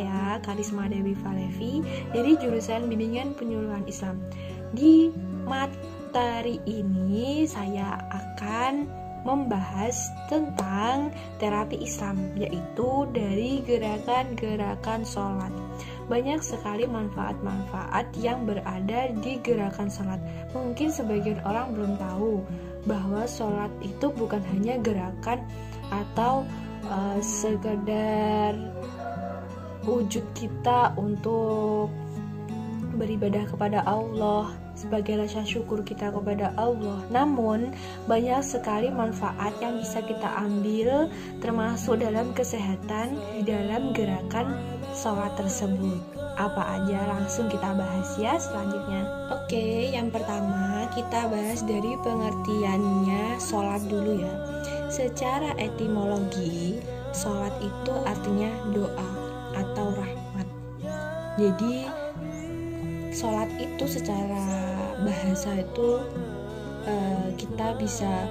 saya Karisma Dewi Falevi dari jurusan Bimbingan Penyuluhan Islam. Di materi ini saya akan membahas tentang terapi Islam, yaitu dari gerakan-gerakan sholat. Banyak sekali manfaat-manfaat yang berada di gerakan sholat. Mungkin sebagian orang belum tahu bahwa sholat itu bukan hanya gerakan atau sekedar wujud kita untuk beribadah kepada Allah sebagai rasa syukur kita kepada Allah. Namun banyak sekali manfaat yang bisa kita ambil, termasuk dalam kesehatan di dalam gerakan sholat tersebut. Apa aja, langsung kita bahas ya selanjutnya. Oke, yang pertama kita bahas dari pengertiannya sholat dulu ya. Secara etimologi, sholat itu artinya doa atau rahmat. Jadi sholat itu secara bahasa itu kita bisa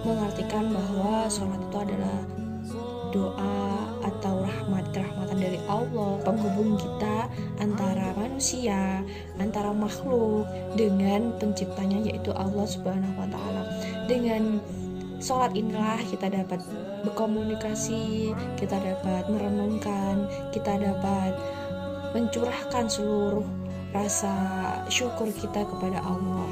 mengartikan bahwa sholat itu adalah doa atau rahmatan dari Allah, penghubung kita antara manusia, antara makhluk dengan penciptanya yaitu Allah Subhanahu wa taala. Dengan sholat inilah kita dapat berkomunikasi, kita dapat merenungkan, kita dapat mencurahkan seluruh rasa syukur kita kepada Allah.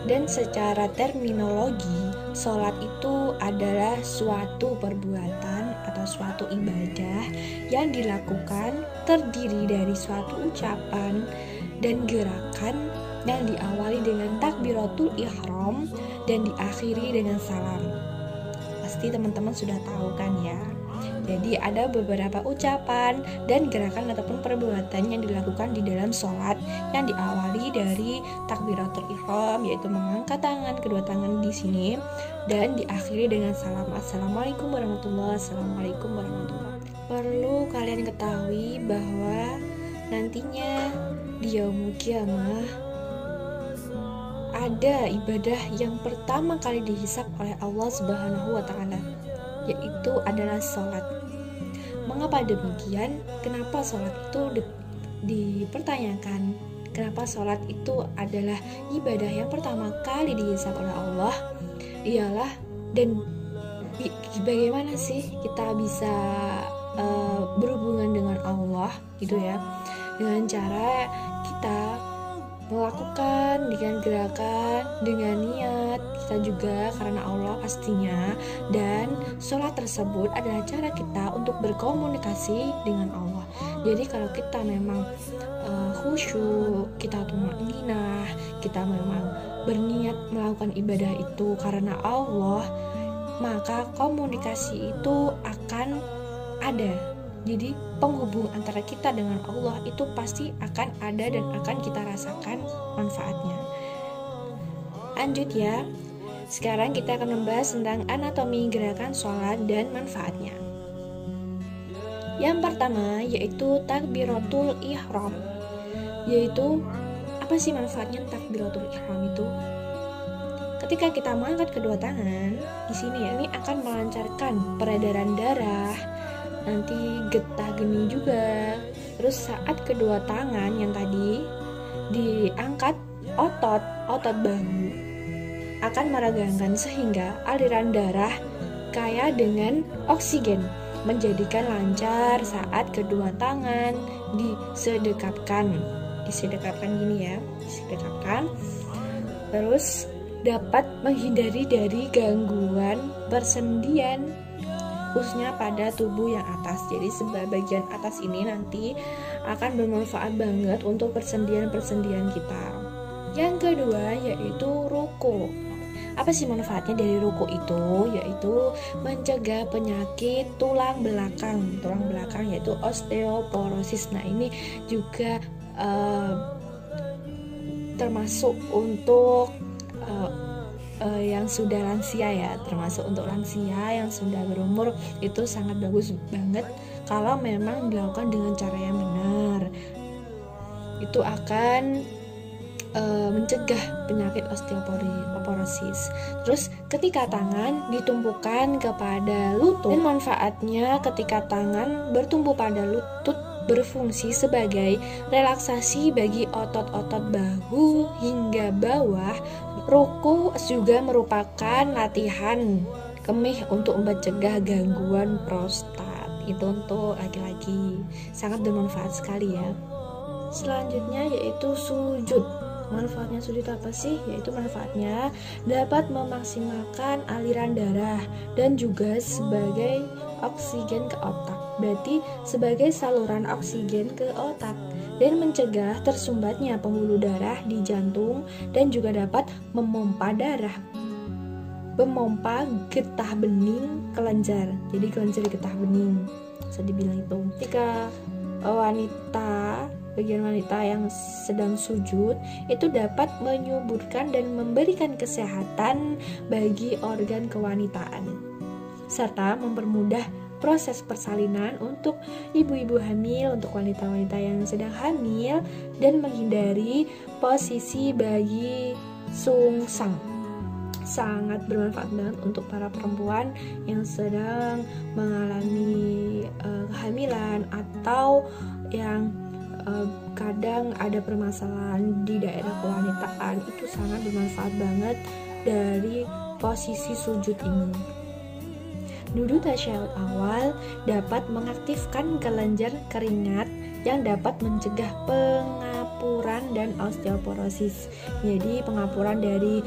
Dan secara terminologi, sholat itu adalah suatu perbuatan atau suatu ibadah yang dilakukan terdiri dari suatu ucapan dan gerakan yang diawali dengan takbiratul ihram dan diakhiri dengan salam. Pasti teman-teman sudah tahu kan ya. Jadi ada beberapa ucapan dan gerakan ataupun perbuatan yang dilakukan di dalam sholat yang diawali dari takbiratul ihram, yaitu mengangkat tangan, kedua tangan di sini, dan diakhiri dengan salam. Assalamualaikum warahmatullahi wabarakatuh. Assalamualaikum warahmatullahi wabarakatuh. Perlu kalian ketahui bahwa nantinya di yaumul qiyamah ada ibadah yang pertama kali dihisab oleh Allah Subhanahu wa taala, yaitu adalah sholat. Mengapa demikian? Kenapa sholat itu dipertanyakan? Kenapa sholat itu adalah ibadah yang pertama kali dihisab oleh Allah? Ialah, dan bagaimana sih kita bisa berhubungan dengan Allah gitu ya? Dengan cara kita melakukan dengan gerakan, dengan niat kita juga karena Allah pastinya. Dan sholat tersebut adalah cara kita untuk berkomunikasi dengan Allah. Jadi kalau kita memang khusyuk, kita tumaninah, kita memang berniat melakukan ibadah itu karena Allah, maka komunikasi itu akan ada. Jadi penghubung antara kita dengan Allah itu pasti akan ada dan akan kita rasakan manfaatnya. Lanjut ya. Sekarang kita akan membahas tentang anatomi gerakan sholat dan manfaatnya. Yang pertama yaitu takbiratul ihram. Yaitu apa sih manfaatnya takbiratul ihram itu? Ketika kita mengangkat kedua tangan di sini ya, ini akan melancarkan peredaran darah, nanti getah geni juga. Terus saat kedua tangan yang tadi diangkat, otot bahu akan meregangkan sehingga aliran darah kaya dengan oksigen, menjadikan lancar saat kedua tangan disedekapkan gini ya, disedekapkan. Terus dapat menghindari dari gangguan persendian khususnya pada tubuh yang atas. Jadi bagian atas ini nanti akan bermanfaat banget untuk persendian-persendian kita. Yang kedua yaitu ruku. Apa sih manfaatnya dari ruku itu? Yaitu mencegah penyakit tulang belakang yaitu osteoporosis. Nah ini juga termasuk untuk yang sudah lansia ya, termasuk untuk lansia yang sudah berumur itu sangat bagus banget kalau memang dilakukan dengan cara yang benar. Itu akan mencegah penyakit osteoporosis. Terus ketika tangan ditumpukan kepada lutut, dan manfaatnya ketika tangan bertumpu pada lutut berfungsi sebagai relaksasi bagi otot-otot bahu hingga bawah. Ruku juga merupakan latihan kemih untuk mencegah gangguan prostat. Itu untuk laki-laki, sangat bermanfaat sekali ya. Selanjutnya yaitu sujud. Manfaatnya sujud apa sih? Yaitu manfaatnya dapat memaksimalkan aliran darah dan juga sebagai oksigen ke otak. Berarti sebagai saluran oksigen ke otak dan mencegah tersumbatnya pembuluh darah di jantung dan juga dapat memompa getah bening kelenjar. Jadi kelenjar getah bening bisa dibilang itu. Ketika bagian wanita yang sedang sujud itu dapat menyuburkan dan memberikan kesehatan bagi organ kewanitaan serta mempermudah proses persalinan untuk ibu-ibu hamil, untuk wanita-wanita yang sedang hamil, dan menghindari posisi bayi sungsang. Sangat bermanfaat banget untuk para perempuan yang sedang mengalami kehamilan atau yang kadang ada permasalahan di daerah kewanitaan. Itu sangat bermanfaat banget dari posisi sujud ini. Duduk tasyahud awal dapat mengaktifkan kelenjar keringat yang dapat mencegah pengapuran dan osteoporosis. Jadi pengapuran dari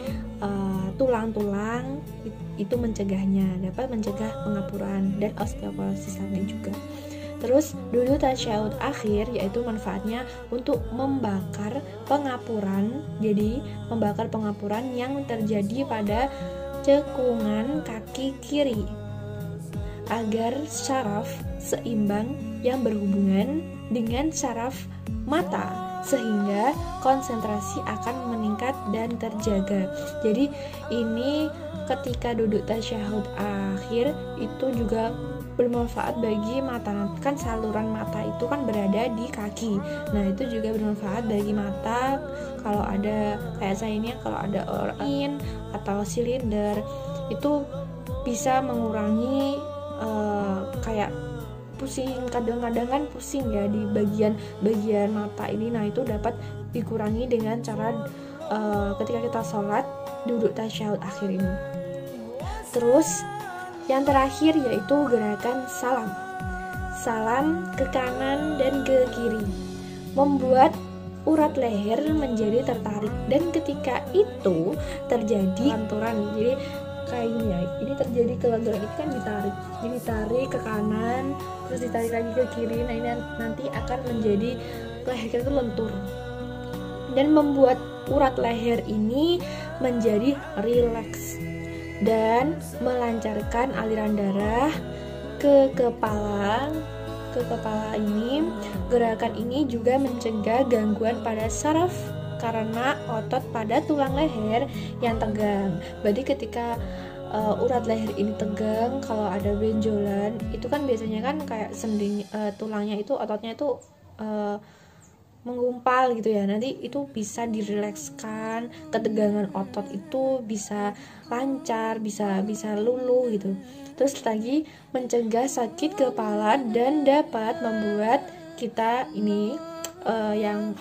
tulang-tulang itu mencegahnya, dapat mencegah pengapuran dan osteoporosis tadi juga. Terus duduk tasyahud akhir yaitu manfaatnya untuk membakar pengapuran. Jadi membakar pengapuran yang terjadi pada cekungan kaki kiri agar syaraf seimbang yang berhubungan dengan syaraf mata sehingga konsentrasi akan meningkat dan terjaga. Jadi ini ketika duduk tasyahud akhir itu juga bermanfaat bagi mata. Kan saluran mata itu kan berada di kaki. Nah, itu juga bermanfaat bagi mata. Kalau ada kayak saya ini, kalau ada orain atau silinder itu bisa mengurangi kayak pusing, kadang-kadang kan pusing ya di bagian mata ini. Nah, itu dapat dikurangi dengan cara ketika kita sholat duduk tasyahud akhir ini. Terus yang terakhir yaitu gerakan salam ke kanan dan ke kiri, membuat urat leher menjadi tertarik, dan ketika itu terjadi kelenturan. Jadi kayak gini ya, ini terjadi kelenturan, itu kan ditarik, jadi tarik ke kanan terus ditarik lagi ke kiri. Nah, ini nanti akan menjadi leher kita itu lentur dan membuat urat leher ini menjadi rileks dan melancarkan aliran darah ke kepala ini. Gerakan ini juga mencegah gangguan pada saraf karena otot pada tulang leher yang tegang. Berarti ketika urat leher ini tegang, kalau ada benjolan itu kan biasanya kan kayak sendi tulangnya itu, ototnya itu menggumpal gitu ya. Nanti itu bisa dirilekskan, ketegangan otot itu bisa lancar, bisa luluh gitu. Terus lagi mencegah sakit kepala dan dapat membuat kita ini yang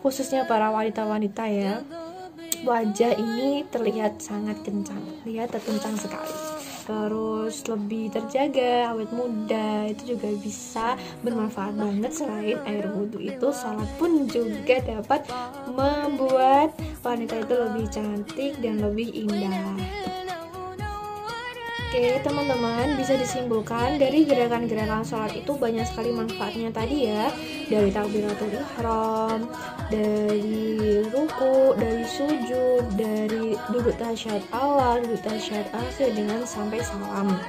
khususnya para wanita-wanita ya, wajah ini terlihat sangat kencang, terkencang sekali. Terus lebih terjaga, awet muda, itu juga bisa bermanfaat banget. Selain air wudhu itu, sholat pun juga dapat membuat wanita itu lebih cantik dan lebih indah. Oke teman-teman, bisa disimpulkan dari gerakan-gerakan sholat itu banyak sekali manfaatnya tadi ya. Dari takbiratul ihram, dari ruku, dari sujud, dari duduk tasyahud awal, duduk tasyahud akhir, dengan sampai salam.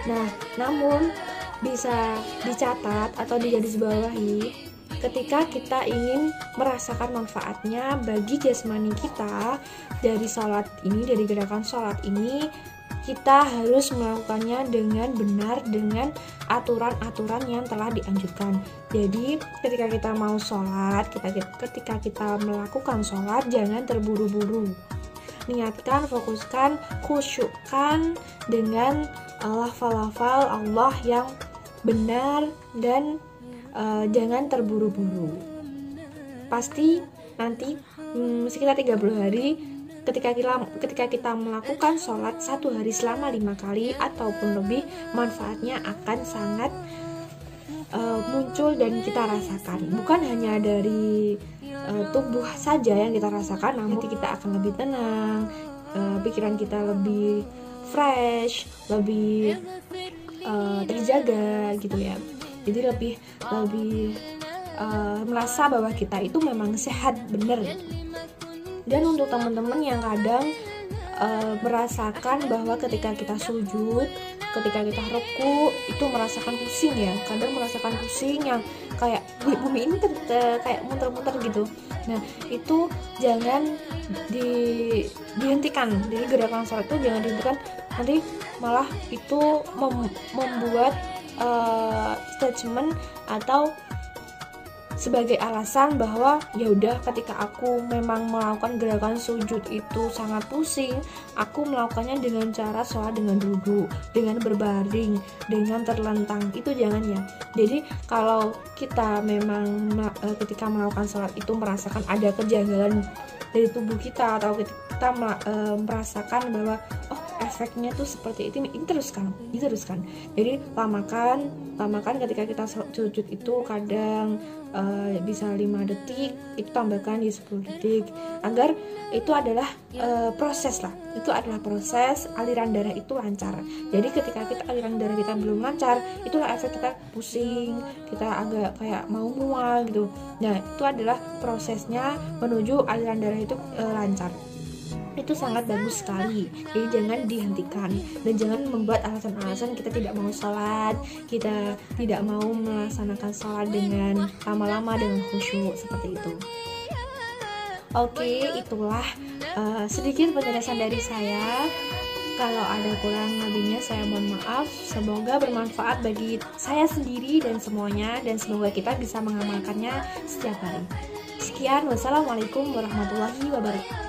Nah, namun bisa dicatat atau digarisbawahi ketika kita ingin merasakan manfaatnya bagi jasmani kita dari sholat ini, dari gerakan sholat ini, kita harus melakukannya dengan benar, dengan aturan-aturan yang telah dianjurkan. Jadi ketika kita mau sholat, ketika kita melakukan sholat, jangan terburu-buru. Niatkan, fokuskan, khusyukkan dengan lafal-lafal Allah yang benar, dan jangan terburu-buru. Pasti nanti sekitar 30 hari ketika kita melakukan sholat satu hari selama 5 kali ataupun lebih, manfaatnya akan sangat muncul dan kita rasakan. Bukan hanya dari tubuh saja yang kita rasakan, namun nanti kita akan lebih tenang, pikiran kita lebih fresh, lebih terjaga gitu ya. Jadi lebih merasa bahwa kita itu memang sehat bener. Dan untuk teman-teman yang kadang merasakan bahwa ketika kita sujud, ketika kita ruku itu merasakan pusing ya, kadang merasakan pusing yang kayak bumi ini kayak muter-muter gitu. Nah itu jangan dihentikan. Jadi gerakan sholat itu jangan dihentikan, nanti malah itu membuat statement atau sebagai alasan bahwa ya udah, ketika aku memang melakukan gerakan sujud itu sangat pusing, aku melakukannya dengan cara sholat dengan duduk, dengan berbaring, dengan terlentang. Itu jangan ya. Jadi kalau kita memang ketika melakukan sholat itu merasakan ada kejanggalan dari tubuh kita, atau kita merasakan bahwa oh efeknya tuh seperti ini diteruskan. Jadi lamakan ketika kita sujud itu kadang bisa 5 detik, itu tambahkan di 10 detik, agar itu adalah proses aliran darah itu lancar. Jadi ketika aliran darah kita belum lancar, itulah efek kita pusing, kita agak kayak mau mual gitu. Nah itu adalah prosesnya menuju aliran darah itu lancar. Itu sangat bagus sekali. Jadi jangan dihentikan, dan jangan membuat alasan-alasan kita tidak mau sholat, kita tidak mau melaksanakan sholat dengan lama-lama, dengan khusyuk seperti itu. Oke, itulah sedikit penjelasan dari saya. Kalau ada kurang lebihnya saya mohon maaf. Semoga bermanfaat bagi saya sendiri dan semuanya, dan semoga kita bisa mengamalkannya setiap hari. Sekian, wassalamualaikum warahmatullahi wabarakatuh.